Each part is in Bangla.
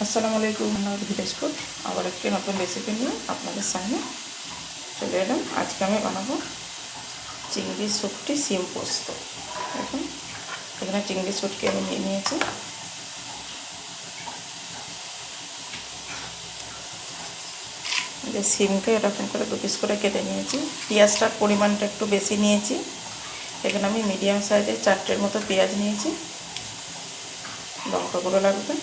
আসসালামু আলাইকুম, ভিলেজ ফুড আবার একটি নতুন রেসিপি নিয়ে আপনাদের সামনে চলে এলাম। আজকে আমি বানাবো চিংড়ি শুটকি সিম পোস্ত। দেখুন, এখানে চিংড়ি শুটকি আমি নিয়ে নিয়েছি। যে সিমকে এরকম করে 2 পিস করে কেটে নিয়েছি। পেঁয়াজটার পরিমাণটা একটু বেশি নিয়েছি। এখানে আমি মিডিয়াম সাইজের 4টের মতো পেঁয়াজ নিয়েছি। লঙ্কা গুঁড়ো লাগবে।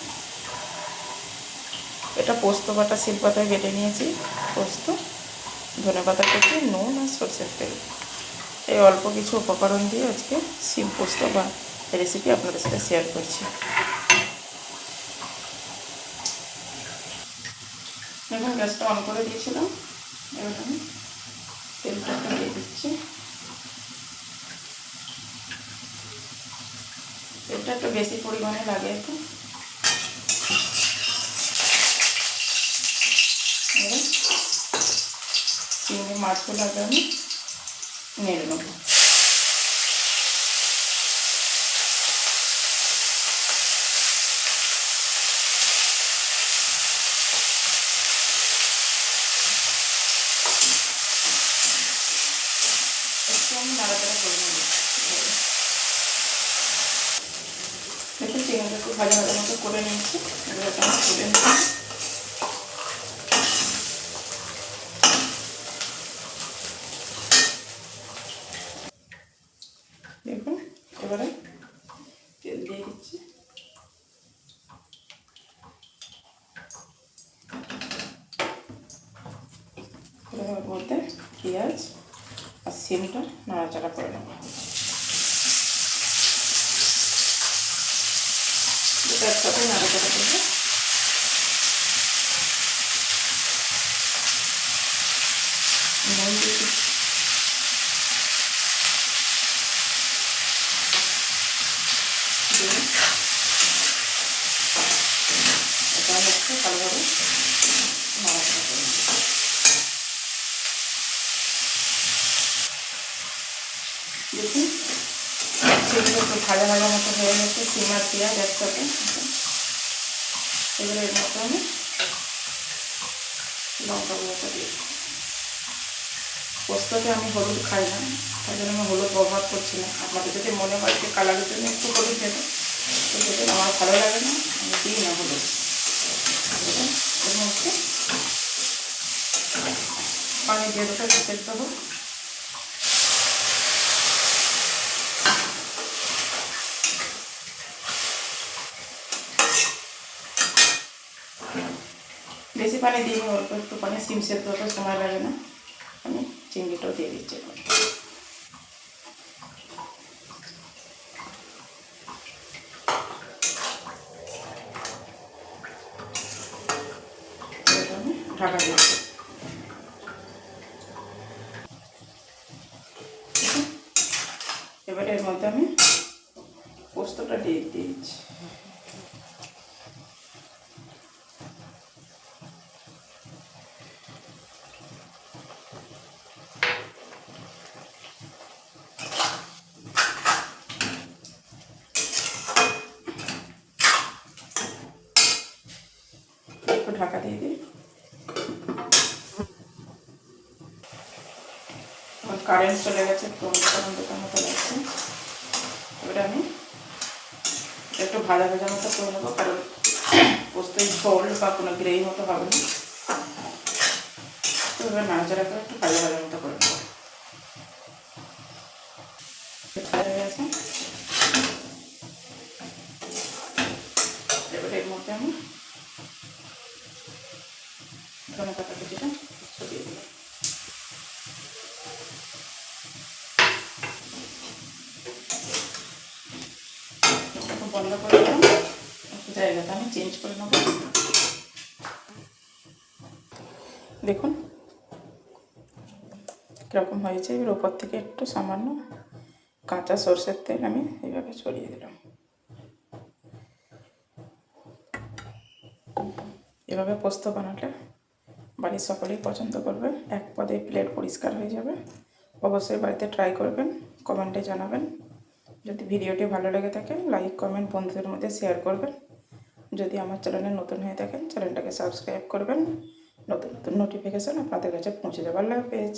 এটা পোস্ত বাটা শিলপাতায় বেটে নিয়েছি। পোস্ত, ধনেপাতা কুচি, নুন আর সরষের তেল, এই অল্প কিছু উপকরণ দিয়ে আজকে সিম পোস্ত বা রেসিপি আপনাদের সাথে শেয়ার করছি। দেখুন, গ্যাসটা অন করে দিয়েছিলাম। এবার আমি তেলটা দিয়ে দিচ্ছি। তেলটা একটু বেশি পরিমাণে লাগে একটু। এবার চিংড়ি মাছগুলো আগে আমি নেড়ে নেবো। একটু আমি নাড়াচাড়া করে নেব। দেখুন, চিংড়িটা একটু ভাজা ভাজা মতো করে নিয়েছি। এবার আমি তুলে নিচ্ছি। দেখুন, এবারে তেল দিয়ে দিচ্ছি। এবার মধ্যে পেঁয়াজ আর সিমটা নাড়াচাড়া করে নেব। এটা একসাথে নাড়াচাড়া করবো। নুন দিয়ে দিচ্ছি। এটা হচ্ছে ভালোভাবে নাড়াচাড়া করে নেব। দেখুন, সেগুলো একটু ভাজা ভাজা মতো হয়ে গেছে। সিম আর পেঁয়াজ একসাথে। এগুলো এর মতো আমি লঙ্কা গুঁড়োটা দিয়ে দিই। পোস্ততে আমি হলুদ খাই না, তাই জন্য আমি হলুদ ব্যবহার করছি না। আপনাদের যদি মনে হয় যে কালারের জন্য একটু হলুদ দেবে, তো সেটা আমার ভালো লাগে না, আমি দিই না হলুদ। এর মধ্যে পানি দিয়ে দেবো, সেদ্ধ হোক। বেশি পানি দিয়ে অল্প একটু পানি, সিম সেদ্ধ হতে সময় লাগে না। আমি চিংড়িটাও দিয়ে দিচ্ছি। আমি ঢাকা দিচ্ছি। এবারে এর মধ্যে আমি পোস্তটা দিয়ে দিচ্ছি। একটু ঢাকা দিয়ে দিই। আমার কারেন্ট চলে গেছে, একটু অন্ধকার মতো লাগছে। এবারে আমি একটু ভাজা ভাজা মতো করে নেবো, কারণ পোস্তই ঝোল বা কোনো গ্রেভি মতো হবে না। তো এবার নাড়াচাড়া করে একটু ভাজা ভাজা মতো করে নেবো। হয়ে গেছে। এবারে এর মধ্যে আমি ধনেপাতা কুচিটা ছড়িয়ে দিলাম। বন্ধ করে দিলাম। জায়গাটা আমি চেঞ্জ করে নেব। দেখুন কীরকম হয়েছে। এবার ওপর থেকে একটু সামান্য কাঁচা সরষের তেল আমি এইভাবে ছড়িয়ে দিলাম। এভাবে পোস্ত বানালে বাড়ির সকলেই পছন্দ করবে। এক পদে প্লেট পরিষ্কার হয়ে যাবে। অবশ্যই বাড়িতে ট্রাই করবেন, কমেন্টে জানাবেন। যদি ভিডিওটি ভালো লেগে থাকে লাইক কমেন্ট বন্ধুদের মধ্যে শেয়ার করবেন। যদি আমার চ্যানেলে নতুন হয়ে থাকেন চ্যানেলটাকে সাবস্ক্রাইব করবেন, নতুন নতুন নোটিফিকেশান আপনাদের কাছে পৌঁছে যাবার। আল্লাহ হাফেজ।